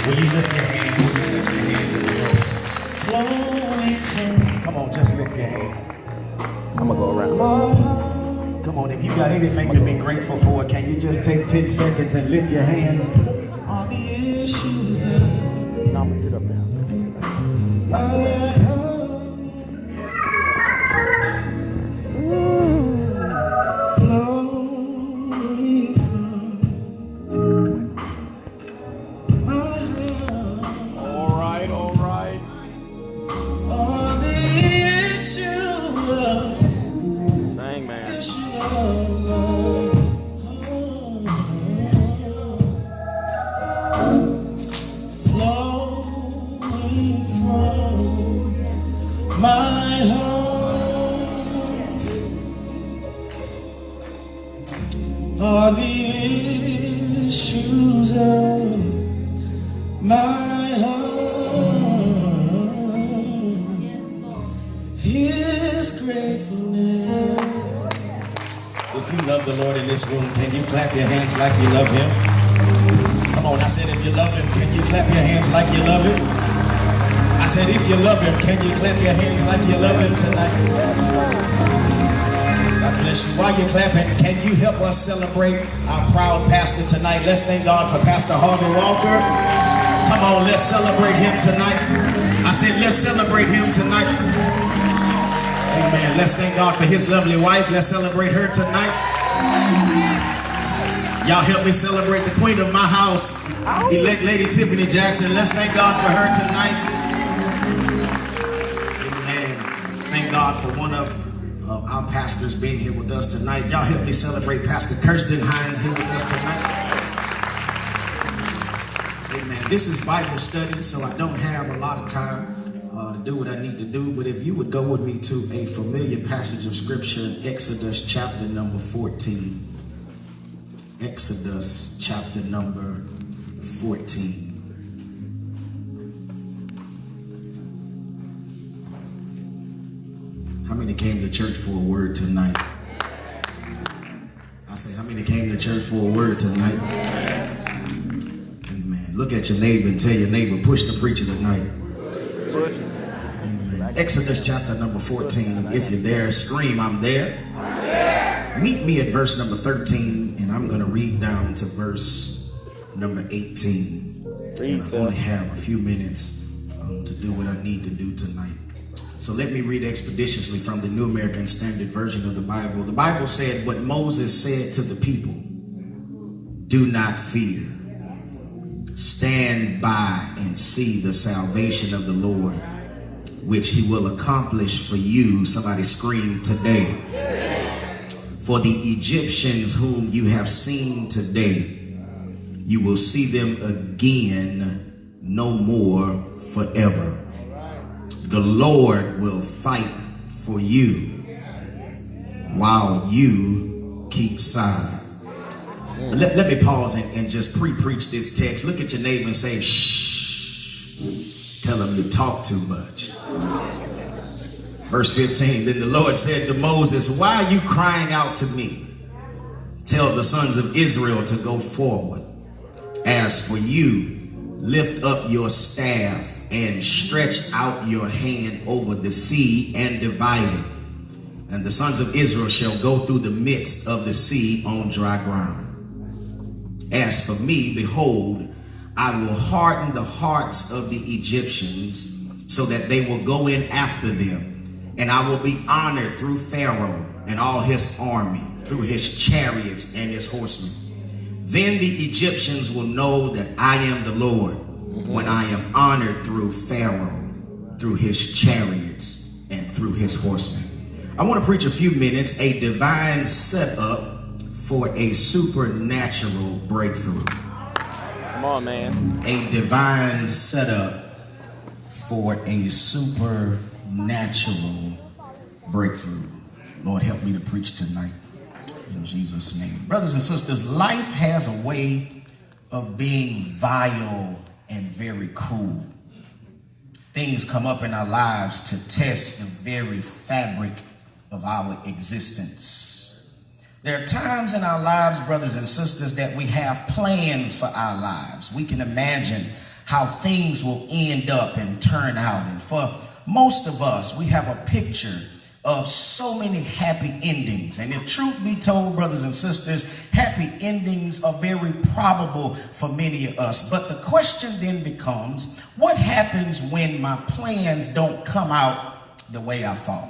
Will you lift your hands? Lift your hands to the Lord. Flowing from. Come on, just lift your hands. I'm gonna go around. Come on, if you got anything to be grateful for, can you just take 10 seconds and lift your hands on the issues of. Now I'm gonna sit up there. Are the issues of my heart, His gratefulness. If you love the Lord in this room, can you clap your hands like you love Him? Come on, I said if you love Him, can you clap your hands like you love Him? I said if you love Him, can you clap your hands like you love Him tonight? God bless you. While you're clapping, can you help us celebrate our proud pastor tonight? Let's thank God for Pastor Harvey Walker. Come on, let's celebrate him tonight. I said, let's celebrate him tonight. Amen. Let's thank God for his lovely wife. Let's celebrate her tonight. Y'all help me celebrate the queen of my house, elect Lady Tiffany Jackson. Let's thank God for her tonight. Amen. Thank God for one of our pastors being here with us tonight. Y'all help me celebrate Pastor Kirsten Hines here with us tonight. Amen. This is Bible study, so I don't have a lot of time to do what I need to do, but if you would go with me to a familiar passage of scripture, Exodus chapter number 14. Exodus chapter number 14. How many came to church for a word tonight? I say, how many came to church for a word tonight? Amen. Look at your neighbor and tell your neighbor, push the preacher tonight. Amen. Exodus chapter number 14. If you're there, scream, I'm there. Meet me at verse number 13, and I'm going to read down to verse number 18. And I only have a few minutes to do what I need to do tonight. So let me read expeditiously from the New American Standard Version of the Bible. The Bible said, what Moses said to the people, do not fear. Stand by and see the salvation of the Lord, which he will accomplish for you. Somebody scream today. For the Egyptians whom you have seen today, you will see them again no more forever. The Lord will fight for you while you keep silent. Let me pause and just pre-preach this text. Look at your neighbor and say, shh. Tell him you talk too much. Verse 15, then the Lord said to Moses, why are you crying out to me? Tell the sons of Israel to go forward. As for you, lift up your staff and stretch out your hand over the sea and divide it. And the sons of Israel shall go through the midst of the sea on dry ground. As for me, behold, I will harden the hearts of the Egyptians so that they will go in after them. And I will be honored through Pharaoh and all his army, through his chariots and his horsemen. Then the Egyptians will know that I am the Lord, when I am honored through Pharaoh, through his chariots, and through his horsemen. I want to preach a few minutes, a divine setup for a supernatural breakthrough. Come on, man. A divine setup for a supernatural breakthrough. Lord, help me to preach tonight in Jesus' name. Brothers and sisters, life has a way of being vile and very cruel. Things come up in our lives to test the very fabric of our existence. There are times in our lives, brothers and sisters, that we have plans for our lives. We can imagine how things will end up and turn out. And for most of us, we have a picture of so many happy endings. And if truth be told, brothers and sisters, happy endings are very probable for many of us. But the question then becomes, what happens when my plans don't come out the way I thought?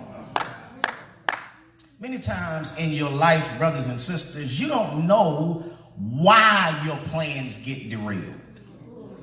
Many times in your life, brothers and sisters, you don't know why your plans get derailed.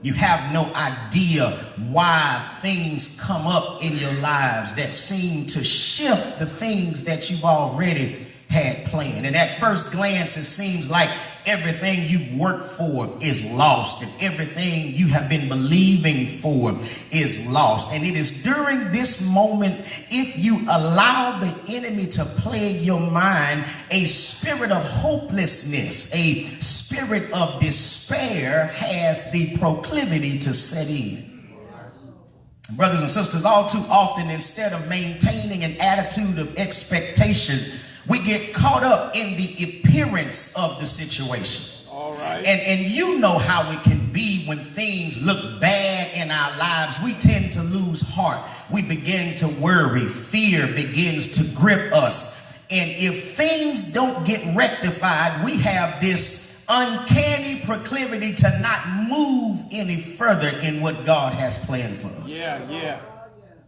You have no idea why things come up in your lives that seem to shift the things that you've already had planned. And at first glance, it seems like everything you've worked for is lost, and everything you have been believing for is lost. And it is during this moment, if you allow the enemy to plague your mind, a spirit of hopelessness, a spirit of despair has the proclivity to set in. Brothers and sisters, all too often, instead of maintaining an attitude of expectation, we get caught up in the appearance of the situation. All right. And you know how it can be when things look bad in our lives. We tend to lose heart. We begin to worry. Fear begins to grip us. And if things don't get rectified, we have this uncanny proclivity to not move any further in what God has planned for us. Yeah.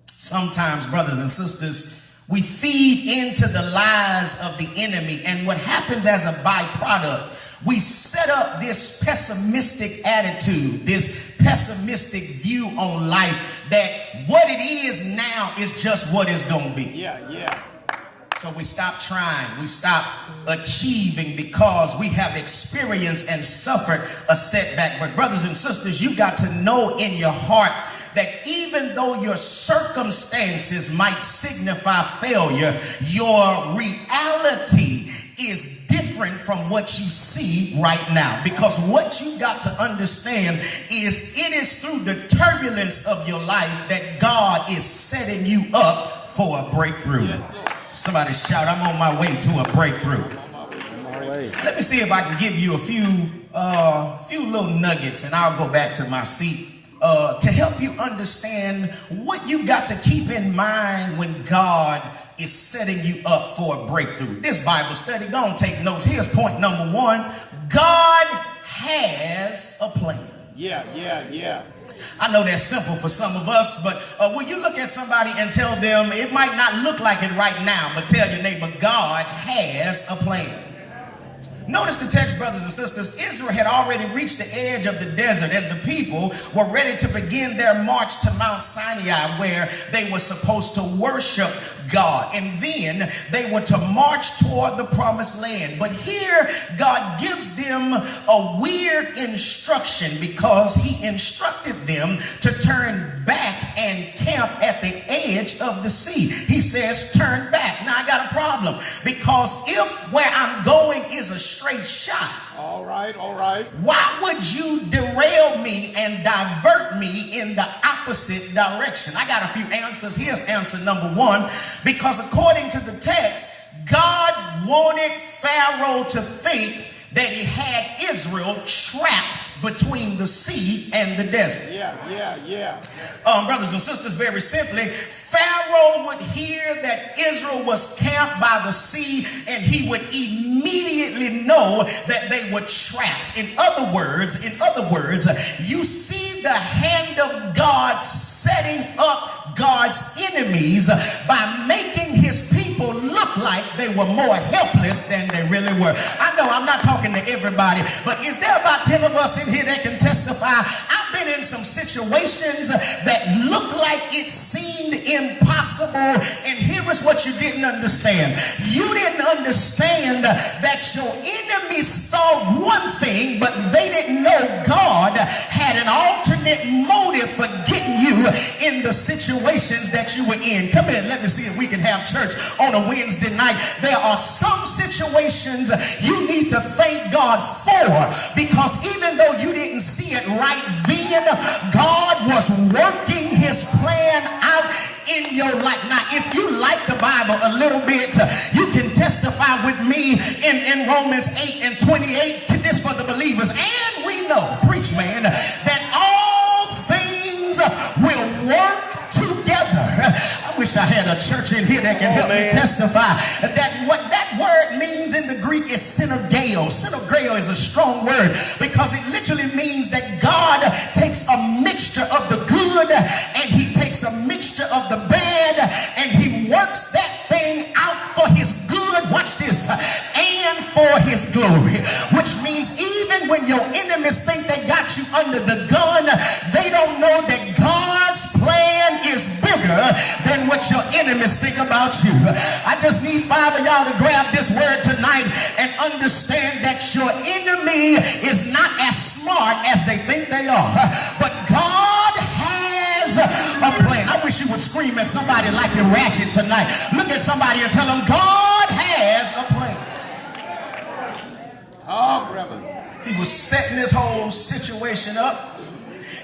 Sometimes, brothers and sisters, we feed into the lies of the enemy, and what happens as a byproduct, we set up this pessimistic attitude, this pessimistic view on life, that what it is now is just what it's going to be. Yeah. So we stop trying, we stop achieving because we have experienced and suffered a setback. But brothers and sisters, you got to know in your heart that even though your circumstances might signify failure, your reality is different from what you see right now. Because what you got to understand is it is through the turbulence of your life that God is setting you up for a breakthrough. Yes, somebody shout, I'm on my way to a breakthrough. Let me see if I can give you a few little nuggets, and I'll go back to my seat. To help you understand what you've got to keep in mind when God is setting you up for a breakthrough. This Bible study, go and take notes. Here's point number one. God has a plan. Yeah. I know that's simple for some of us, but when you look at somebody and tell them, it might not look like it right now, but tell your neighbor, God has a plan. Notice the text, brothers and sisters. Israel had already reached the edge of the desert, and the people were ready to begin their march to Mount Sinai, where they were supposed to worship God. And then they were to march toward the promised land. But here, God gives them a weird instruction, because he instructed them to turn back and camp at the edge of the sea. He says, turn back. Now, I got a problem, because if where I'm going is a straight shot, All right. why would you derail me and divert me in the opposite direction? I got a few answers. Here's answer number one. Because according to the text, God wanted Pharaoh to think that he had Israel trapped between the sea and the desert. Yeah. Brothers and sisters, very simply, Pharaoh would hear that Israel was camped by the sea, and he would immediately know that they were trapped. In other words, you see the hand of God setting up God's enemies by making his people look like they were more helpless than they really were. I know I'm not talking to everybody, but is there about 10 of us in here that can testify? I've been in some situations that look like it seemed impossible, and here is what you didn't understand. You didn't understand that your enemies thought one thing, but they didn't know God had an alternate motive for getting you in the situations that you were in. Come in, let me see if we can have church on a Wednesday night. There are some situations you need to thank God for, because even though you didn't see it right then, God was working his plan out in your life. Now, if you like the Bible a little bit, you can testify with me in Romans 8 and 28. This for the believers. And we know, preach man, that all wish I had a church in here that can help me testify that what that word means in the Greek is synergeo. Synergeo is a strong word because it literally means that God takes a mixture of the good and he takes a mixture of the bad and he works that thing out for his good, watch this, and for his glory, which means even when your enemies think they got you under the gun, they don't know that God's plan is bigger than what your enemies think about you. I just need 5 of y'all to grab this word tonight and understand that your enemy is not as smart as they think they are, but God has a plan. I wish you would scream at somebody like you're ratchet tonight. Look at somebody and tell them God has a plan. Oh, brother. He was setting this whole situation up,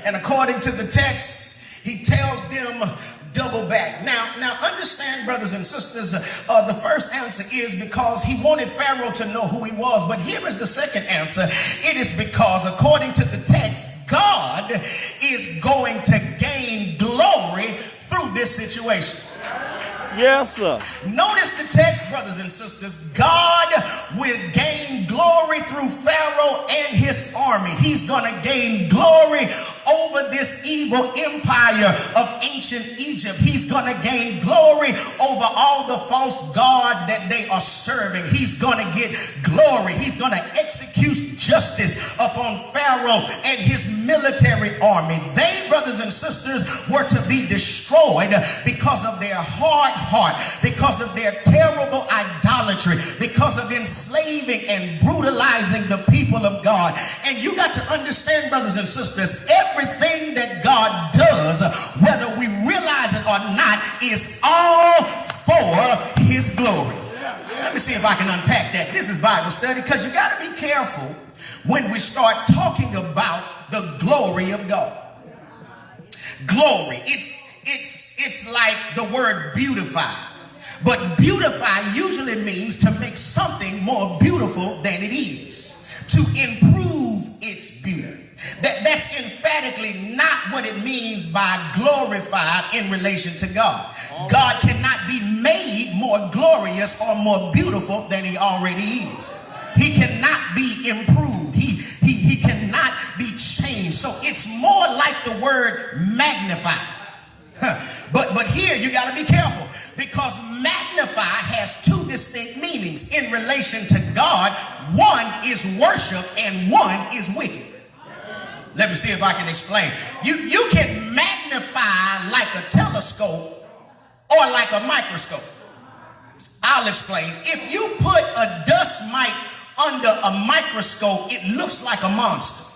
and according to the text, he tells them double back. Now understand, brothers and sisters, the first answer is because he wanted Pharaoh to know who he was. But here is the second answer. It is because, according to the text, God is going to gain glory through this situation. Yes, sir. Notice the text, brothers and sisters. God will gain glory through Pharaoh and his army. He's going to gain glory over this evil empire of ancient Egypt. He's going to gain glory over all the false gods that they are serving. He's going to get glory. He's going to execute justice upon Pharaoh and his military army. They, brothers and sisters, were to be destroyed because of their hard heart, because of their terrible idolatry, because of enslaving and brutalizing the people of God. And you got to understand, brothers and sisters, everything that God does, whether we realize it or not, is all for his glory. Let me see if I can unpack that. This is Bible study, because you got to be careful when we start talking about the glory of God. Glory, it's like the word beautify. But beautify usually means to make something more beautiful than it is, to improve its beauty. That's emphatically not what it means by glorified in relation to God. God cannot be made more glorious or more beautiful than he already is. He cannot be improved. He cannot be changed. So it's more like the word magnify. But here you got to be careful, because magnify has two distinct meanings in relation to God. One is worship and one is wicked. Let me see if I can explain. You can magnify like a telescope or like a microscope. I'll explain. If you put a dust mite under a microscope, it looks like a monster.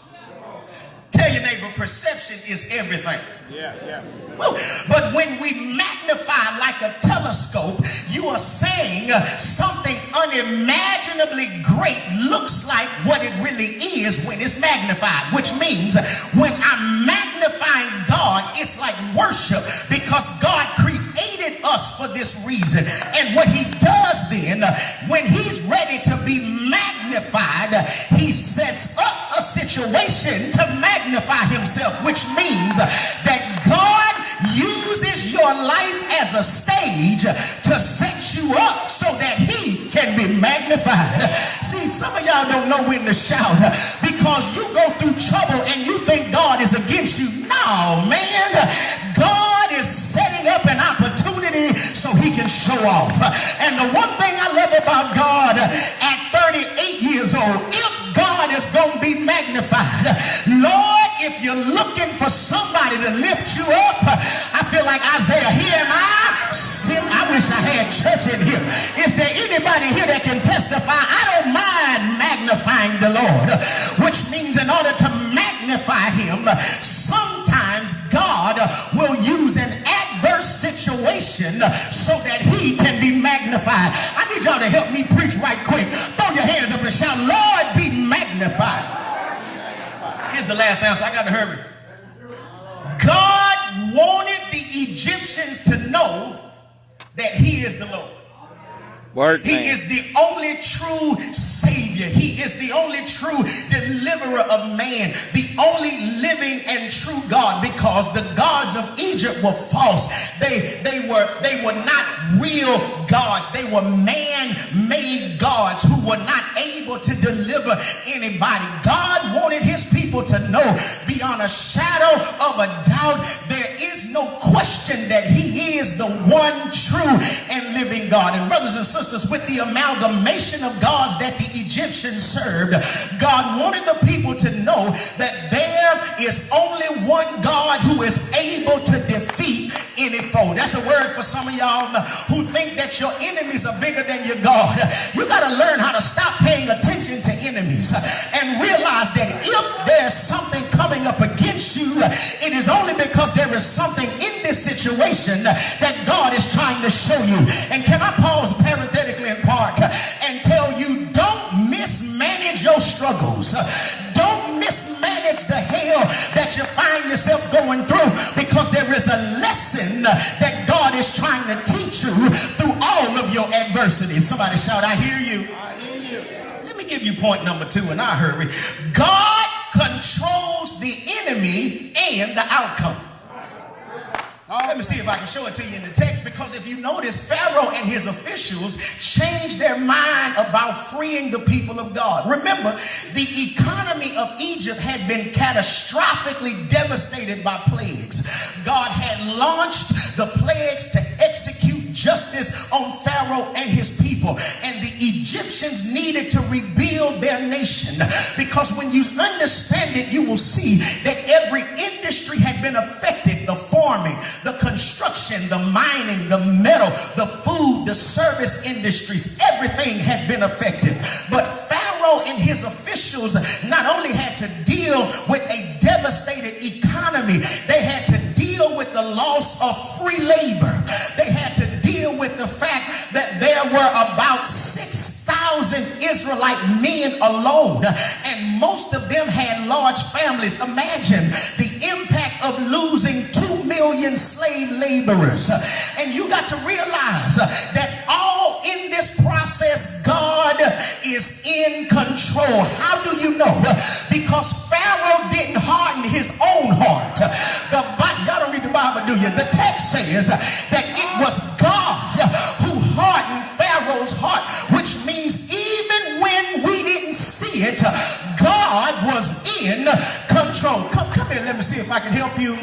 Tell your neighbor, perception is everything. Yeah. But when we magnify like a telescope, you are saying something unimaginably great looks like what it really is when it's magnified, which means when I'm magnifying God, it's like worship, because God created us for this reason. And what he does then, when he's ready to be magnified, he sets up a situation to magnify himself, which means that God uses your life as a stage to set you up so that he can be magnified. See, some of y'all don't know when to shout because you go through trouble and you think God is against you. No, man. God is setting up an opportunity so he can show off. And the one thing I love about God, at 38 years old, if God is going to be magnified, Lord, if you're looking for somebody to lift you up, I feel like Isaiah, here am I. I wish I had church in here. Is there anybody here that can testify? I don't mind magnifying the Lord, which means in order to magnify him, sometimes God will use an adverse situation so that he can be magnified. I need y'all to help me preach right quick. Throw your hands up and shout, Lord, be magnified. Here's the last answer. I got to hurry. God wanted the Egyptians to know that he is the Lord. He is the only true Savior. Savior. He is the only true deliverer of man, the only living and true God, because the gods of Egypt were false. They were not real gods. They were man-made gods who were not able to deliver anybody. God wanted his people to know beyond a shadow of a doubt, there is no question that he is the one true and living God. And brothers and sisters, with the amalgamation of gods that the Egyptians served, God wanted the people to know that there is only one God who is able to defeat any foe. That's a word for some of y'all who think that your enemies are bigger than your God. You got to learn how to stop paying attention to enemies and realize that if there's something coming up against you, it is only because there is something in this situation that God is trying to show you. And can I pause parenthetically in park and tell you, don't mismanage your struggles. Don't mismanage the hell that you find yourself going through, because there is a lesson that God is trying to teach you through all of your adversity. Somebody shout, I hear you. I hear you. Let me give you point number 2 and I hurry. God controls the enemy and the outcome. Let me see if I can show it to you in the text, because if you notice, Pharaoh and his officials changed their mind about freeing the people of God. Remember, the economy of Egypt had been catastrophically devastated by plagues. God had launched the plagues to execute justice on Pharaoh and his people, and the Egyptians needed to rebuild their nation, because when you understand it, you will see that every industry had been affected. The farming, the construction, the mining, the metal, the food, the service industries, everything had been affected. But Pharaoh and his officials not only had to deal with a devastated economy, they had to deal with the loss of free labor. They had to deal with the fact that there were about 6,000 Israelite men alone, and most of them had large families. Imagine the impact of losing 2 million slave laborers. And you got to realize that all in this process, God is in control. How do you know? Because Pharaoh didn't harden his own heart. Y'all don't read the Bible, do you? The text says that it was God who hardened Pharaoh's heart, which means even when we didn't see it, God was in control. Come here, let me see if I can help you.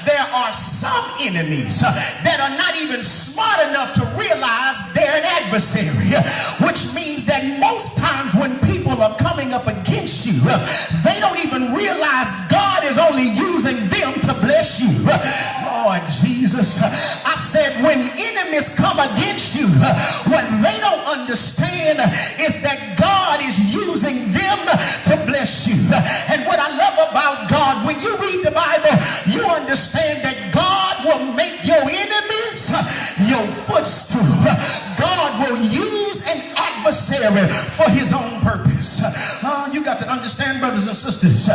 There are some enemies that are not even smart enough to realize they're an adversary, which means that most times when people are coming up against you, they don't even realize God is only using them to bless you. Lord Jesus, I said when enemies come against you, what they don't understand is that God is using them to bless you. And what I love about God, when you read the Bible, you understand that God will make your enemies your footstool. God will use an adversary for his own purpose. You got to understand, brothers and sisters,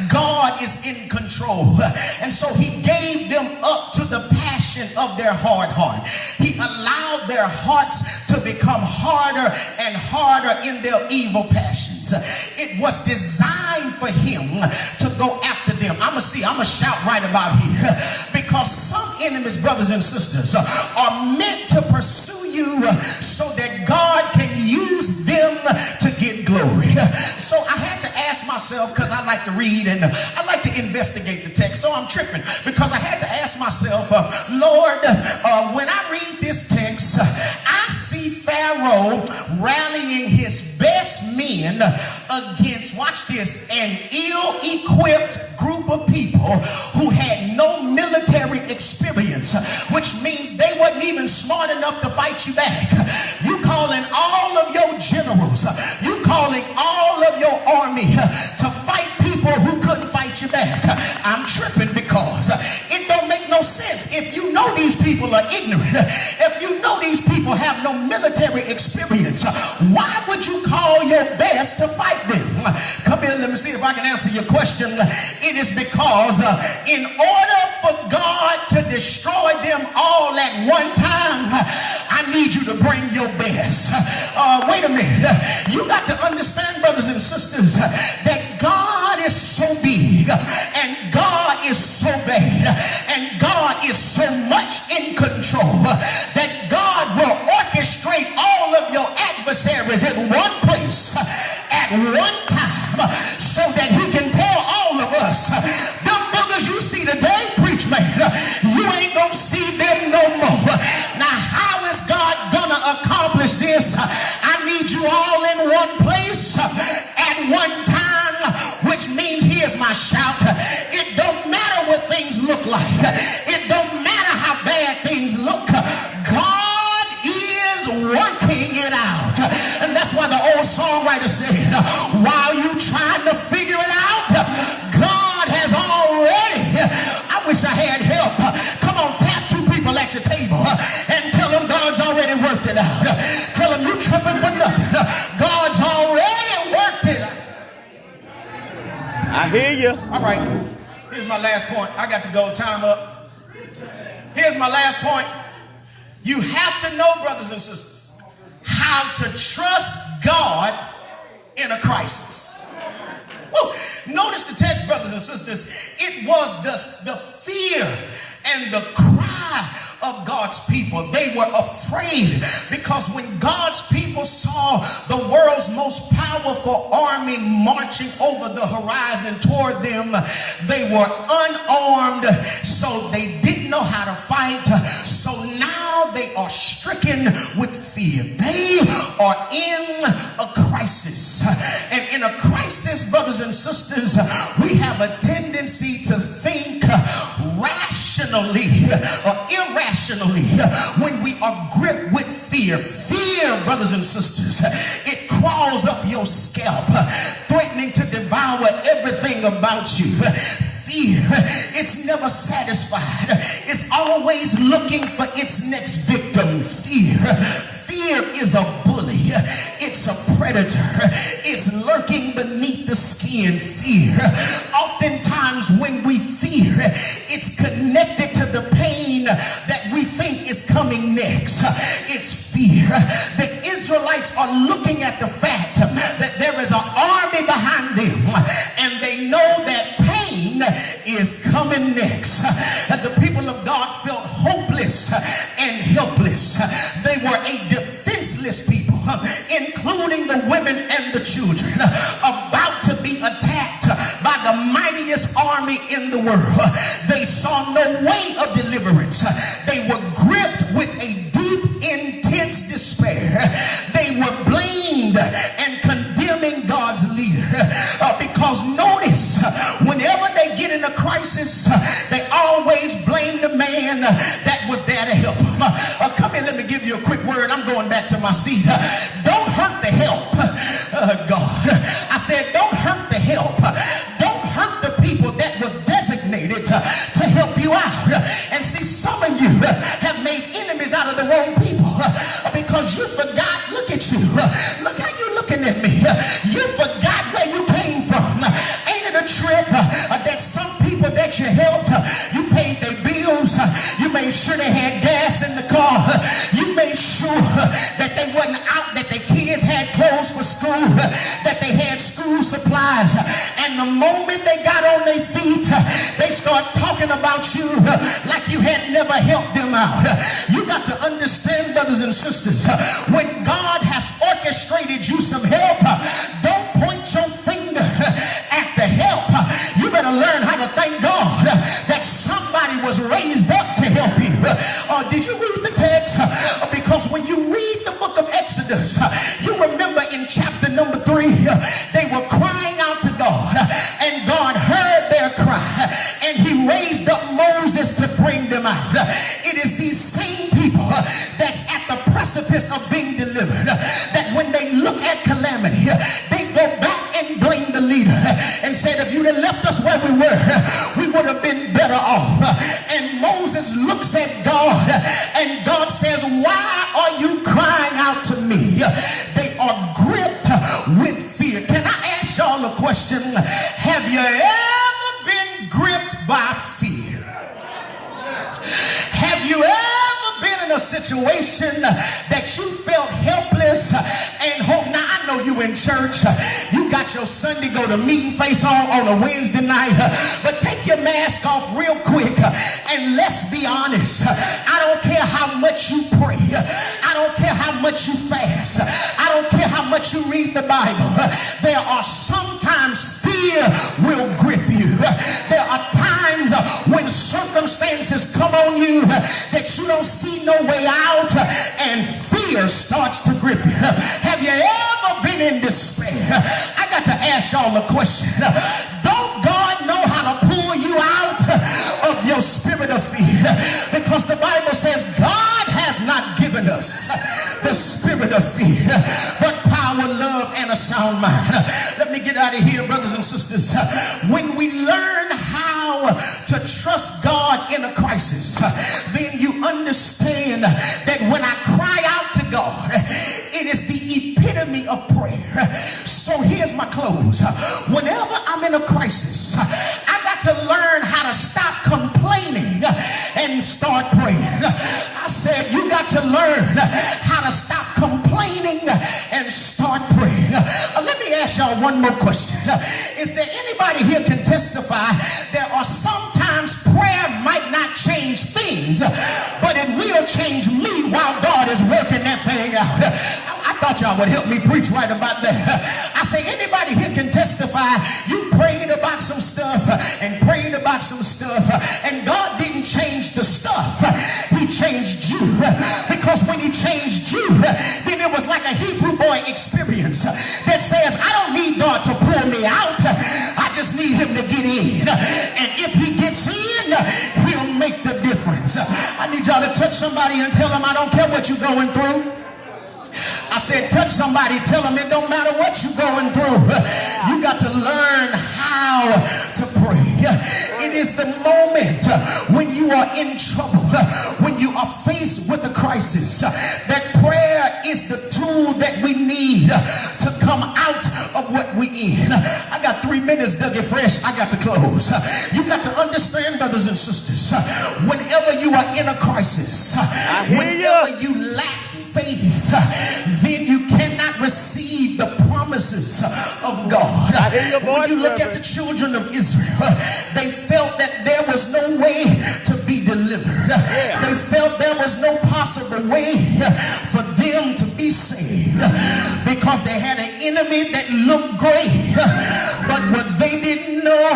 God is in control. And so he gave them up to the passion of their hard heart. He allowed their hearts to become harder and harder in their evil passions. It was designed for him to go after them. I'm gonna shout right about here, because some enemies, brothers and sisters, are meant to pursue you so that God can use them to get glory. So I had to ask myself, because I like to read and I like to investigate the text, so I'm tripping, because I had to ask myself, Lord, when I read this text, I see Pharaoh rallying his best men against, watch this, an ill-equipped group of people who had no military experience, which means they wasn't even smart enough to fight you back. You calling all of your generals, you calling all of your army to fight people who couldn't fight you back. I'm tripping, because it don't make no sense. If you know these people are ignorant, if you know these people have no military experience, why would you call your best to fight them? Come here, let me see if I can answer your question. It is because in order for God to destroy them all at one time, I need you to bring your best. Wait a minute. You got to understand, brothers and sisters, that God is so big and God is so bad and God is so much in control that God will orchestrate all of your adversaries in one place at one time so that he can tell all of us, them brothers you see today, preach man, you ain't gonna see them no more. Now how is God gonna accomplish this? I need you all in one place at one time, which means here's my shout. It don't matter what things look like. It don't matter how bad things look. God is working it out. And that's why the old songwriter said, while you trying to figure it out, God has already. I wish I had help. Come on, tap two people at your table and tell them God's already worked it out. Tell them you tripping for nothing. God's already worked it out. I hear you. All right, here's my last point. I got to go, time up. Here's my last point. You have to know, brothers and sisters, how to trust God in a crisis. Woo. Notice the text, brothers and sisters. It was the fear and the cry of God's people. They were afraid because when God's people saw the world's most powerful army marching over the horizon toward them, they were unarmed, so they didn't know how to fight. So now they are stricken with fear. They are in a crisis. And in a crisis, brothers and sisters, we have a tendency to think rationally or irrationally when we are gripped with fear. Fear, brothers and sisters, it crawls up your scalp, threatening to devour everything about you. Fear, it's never satisfied. It's always looking for its next victim. Fear is a bully. It's a predator. It's lurking beneath the skin. Fear. Oftentimes when we fear, it's connected to the pain that we think is coming next. It's fear. The Israelites are looking at the fact that there is an army behind them, and they know that pain is coming next. The people of God felt hopeless and helpless. They were a defenseless people, including the women and the children, about to be attacked by the mightiest army in the world. They saw no way of deliverance. They were gripped with a deep, intense despair. They were blamed and condemning God's leader because notice, whenever they get in a crisis, they always blame the man that was there to help them. Come here, let me give you a quick word. I'm going back to my seat. Don't hurt the help, God. I said, don't hurt the help. Don't hurt the people that was designated to help you out. And see, some of you have made enemies out of the wrong people because you forgot. Look at you. Look how you looking at me. You forgot where you came from. Ain't it a trip that some people that you helped, you paid their bills, you made sure they had gas in the car, you made sure that they wasn't out, that their kids had clothes for school, that they had school supplies, and the moment they got on their feet, they start talking about you like you had never helped them out. You got to understand, brothers and sisters, when God has orchestrated you some help, don't point your finger at the help. You better learn how to thank God that somebody was raised up to help you. Did you read the text? Because when you read the book of Exodus, you remember in chapter number 3, they were crying out to God, and God heard their cry, and he raised up Moses to bring them out. It is these same people that's at the precipice of being delivered, that when they look at calamity, they go back and blame the leader and said, if you'd have left us where we were, we would have been better off. And Moses looks at God, and God says, why are you crying out to me? They are gripped with fear. Can I ask y'all a question? Have you ever been gripped by fear? Have you ever been in in a situation that you felt helpless and hope. Now I know you in church. You got your Sunday go to meeting face on a Wednesday night. But take your mask off real quick and let's be honest. I don't care how much you pray. I don't care how much you fast. I don't care how much you read the Bible. There are sometimes fear will grip you. There are times when circumstances come on you that you don't see no way out and fear starts to grip you. Have you ever been in despair? I got to ask y'all a question. Don't God know how to pull you out of your spirit of fear? Because the Bible says God has not given us the spirit of fear, but power, love, and a sound mind. Let me get out of here, brothers and sisters. When we learn how to trust God in a crisis, then you understand that when I cry out to God, it is the epitome of prayer. So here's my close. Whenever I'm in a crisis, I got to learn how to stop complaining and start praying. I said, you got to learn how to stop complaining and start praying. Let me ask y'all one more question. Is there anybody here can testify there are sometimes prayer might not change things, but it will change me while God is working that thing out? I thought y'all would help me preach right about that. I say, anybody here can testify you prayed about some stuff and prayed about some stuff and God didn't change the stuff. He changed you. Because when he changed you, then it was like a Hebrew boy experience that says, I don't need God to pull me out. I just need him to get in. And if he gets in, he'll make the difference. I need y'all to touch somebody and tell them, I don't care what you're going through. I said, touch somebody, tell them it don't matter what you're going through. You got to learn how to pray. It is the moment when you are in trouble, when you are faced with a crisis, that prayer is the tool that we need to come out of what we in. I got 3 minutes, Dougie Fresh. I got to close. You got to understand, brothers and sisters, whenever you are in a crisis, whenever you lack faith, then you cannot receive the promises of God. When you look at the children of Israel, they felt that there was no way to be delivered. They felt there was no possible way for them to be saved because they had an enemy that looked great. But what they didn't know,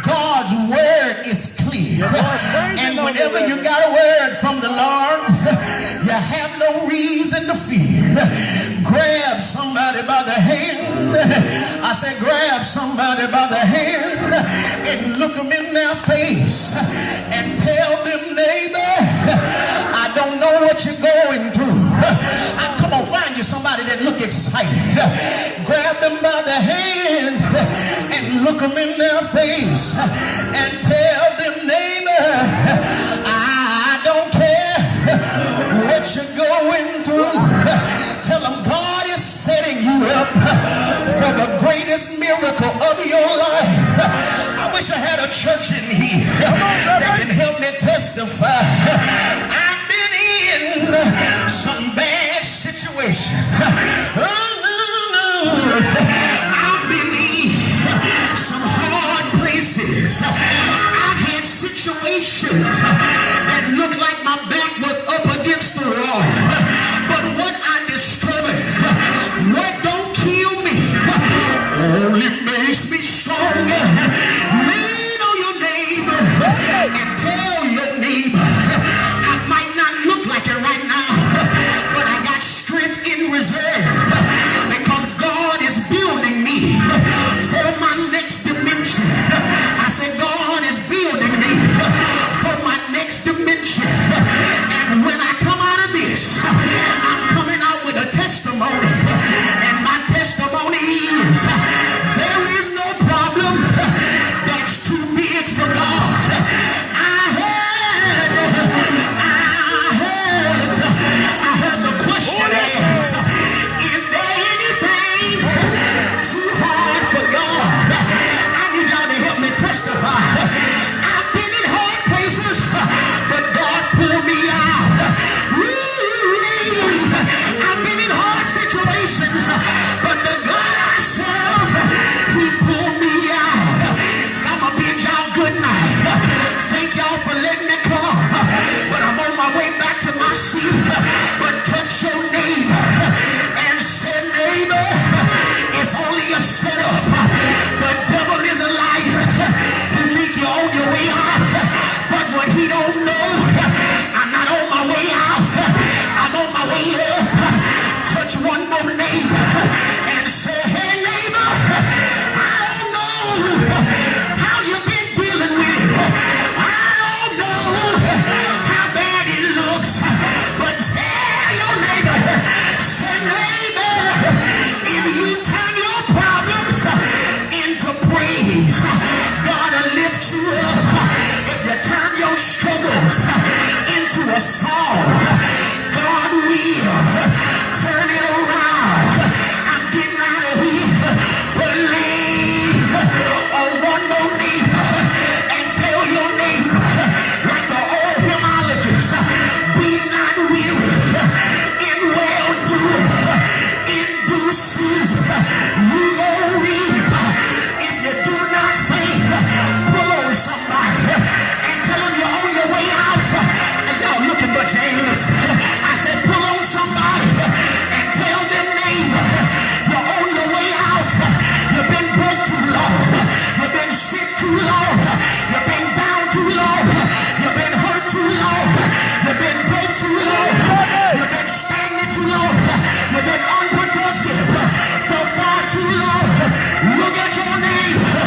God's word is clear. And whenever you got a word from the Lord, you have no reason to fear. Grab somebody by the hand. I said, grab somebody by the hand and look them in their face and tell them, neighbor, I don't know what you're going through. Come on, find you somebody that look excited. Grab them by the hand and look them in their face and tell them, neighbor, I don't care what you're going through. Tell them God is setting you up for the greatest miracle of your life. I wish I had a church in here that can help me testify. I've been in some bad situation. I've been in some hard places. I've had situations that looked like my back was up against the wall. But what I discovered, what don't kill me only makes me stronger. Lean on your neighbor and tell your neighbor, I might not look like it right now, but I got strength in reserve because God is building me for my next dimension. I said, God is building me for my next dimension. And when I come out of this, I'm coming out with a testimony. And my testimony is there is no problem he don't know I'm not on my way out. I'm on my way up. Touch one more neighbor and say, hey neighbor, I don't know how you've been dealing with it. I don't know how bad it looks, but tell your neighbor, say neighbor, if you turn your problems into praise, God will lift you up. If you turn your struggles into a song, God will turn it around. I'm getting out of here. Believe on one more neighbor and tell your neighbor, like the old hymnologists, be not weary in well doing. In due season, you go reap if you do not faint. Pull on somebody and tell them you're on your way out. And y'all looking, but you ain't listening. I said, pull on somebody and tell them, neighbor, you're on your way out. You've been broke too long. You've been sick too long. You've been down too long. You've been hurt too long. You've been broke too long. You've been stagnant too long. You've been unproductive for far too long. Look at your neighbor